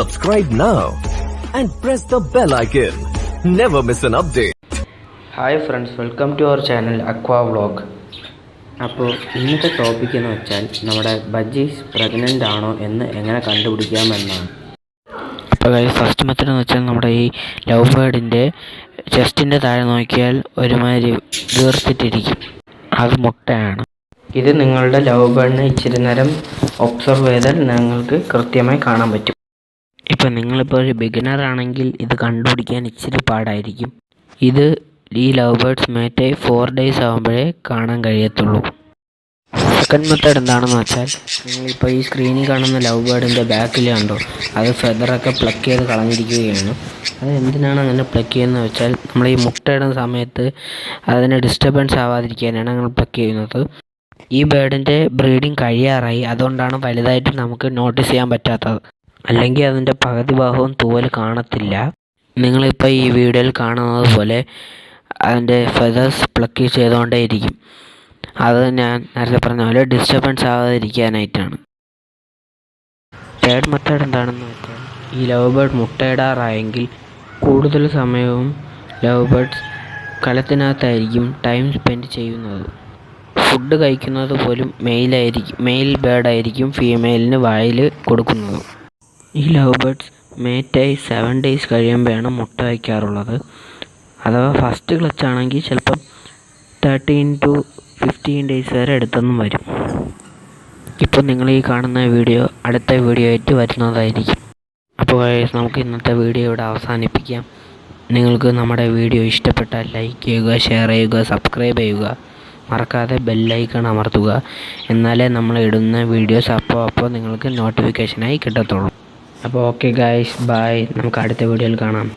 Subscribe now and press the bell icon. Never miss an update. Hi friends, welcome to our channel aqua vlog. അപ്പോൾ ഇന്നത്തെ topic എന്ന് വെച്ചാൽ നമ്മുടെ ബജ്ജീസ് pregnant ആണോ എന്ന് എങ്ങനെ കണ്ടുപിടിക്കാമെന്നാണ്. അപ്പോൾ ഫസ്റ്റ് മെത്തേഡ് എന്ന് വെച്ചാൽ നമ്മുടെ ഈ ലവ് ബേർഡിൻ്റെ ചെസ്റ്റിൻ്റെ താഴെ നോക്കിയാൽ ഒരുമാതിരി വീർത്തിട്ടിരിക്കും, അത് മുട്ടയാണ്. ഇത് നിങ്ങളുടെ ലവ് ബേർഡിനെ ഇച്ചിരി നേരം ഒബ്സർവ് ചെയ്താൽ നിങ്ങൾക്ക് കൃത്യമായി കാണാൻ പറ്റും. ഇപ്പം നിങ്ങളിപ്പോൾ ഒരു ബിഗിനർ ആണെങ്കിൽ ഇത് കണ്ടുപിടിക്കാൻ ഇച്ചിരി പാടായിരിക്കും. ഇത് ഈ ലവ് ബേർഡ്സ് മേറ്റായി 4 days ആകുമ്പോഴേ കാണാൻ കഴിയത്തുള്ളൂ. സെക്കൻഡ് മെത്തേഡ് എന്താണെന്ന് വെച്ചാൽ, നിങ്ങളിപ്പോൾ ഈ സ്ക്രീനിൽ കാണുന്ന ലവ് ബേർഡിൻ്റെ ബാക്കിൽ കണ്ടോ, അത് ഫെദറൊക്കെ പ്ലക്ക് ചെയ്ത് കളഞ്ഞിരിക്കുകയാണ്. അത് എന്തിനാണ് അങ്ങനെ പ്ലക്ക് ചെയ്യുന്നത് വെച്ചാൽ, നമ്മൾ ഈ മുട്ടയിടുന്ന സമയത്ത് അതിന് ഡിസ്റ്റർബൻസ് ആവാതിരിക്കാനാണ് അങ്ങനെ പ്ലക്ക് ചെയ്യുന്നത്. ഈ ബേർഡിൻ്റെ ബ്രീഡിങ് കഴിയാറായി, അതുകൊണ്ടാണ് വലുതായിട്ട് നമുക്ക് നോട്ടീസ് ചെയ്യാൻ പറ്റാത്തത്. അല്ലെങ്കിൽ അതിൻ്റെ പകുതി ഭാഗവും തൂവൽ കാണത്തില്ല. നിങ്ങളിപ്പോൾ ഈ വീഡിയോയിൽ കാണുന്നത് പോലെ അതിൻ്റെ ഫെദേഴ്സ് പ്ലക്ക് ചെയ്തുകൊണ്ടേ ഇരിക്കും. അത് ഞാൻ നേരത്തെ പറഞ്ഞ പോലെ ഡിസ്റ്റർബൻസ് ആവാതിരിക്കാനായിട്ടാണ്. തേർഡ് മെത്തേഡ് എന്താണെന്ന് വെച്ചാൽ, ഈ ലവ് ബേർഡ് മുട്ടയിടാറായെങ്കിൽ കൂടുതൽ സമയവും ലവ് ബേർഡ്സ് കലത്തിനകത്തായിരിക്കും ടൈം സ്പെൻഡ് ചെയ്യുന്നത്. ഫുഡ് കഴിക്കുന്നത് പോലും മെയിൽ ബേർഡായിരിക്കും ഫീമെയിലിന് വായിൽ കൊടുക്കുന്നത്. ഈ ലവ് ബേർഡ്സ് മേറ്റായി 7 days കഴിയുമ്പോഴാണ് മുട്ട വയ്ക്കാറുള്ളത്. അഥവാ ഫസ്റ്റ് ക്ലച്ച് ആണെങ്കിൽ ചിലപ്പം 13 to 15 days വരെ എടുത്തൊന്നും വരും. ഇപ്പോൾ നിങ്ങൾ ഈ കാണുന്ന വീഡിയോ അടുത്ത വീഡിയോ ആയിട്ട് വരുന്നതായിരിക്കും. അപ്പോൾ നമുക്ക് ഇന്നത്തെ വീഡിയോ ഇവിടെ അവസാനിപ്പിക്കാം. നിങ്ങൾക്ക് നമ്മുടെ വീഡിയോ ഇഷ്ടപ്പെട്ടാൽ ലൈക്ക് ചെയ്യുക, ഷെയർ ചെയ്യുക, സബ്സ്ക്രൈബ് ചെയ്യുക. മറക്കാതെ ബെല്ലൈക്കൺ അമർത്തുക. എന്നാലേ നമ്മൾ ഇടുന്ന വീഡിയോസ് അപ്പോൾ നിങ്ങൾക്ക് നോട്ടിഫിക്കേഷനായി കിട്ടത്തുള്ളൂ. അപ്പോൾ ഓക്കെ ഗായ്സ്, ബൈ. നമുക്ക് അടുത്ത വീഡിയോയിൽ കാണാം.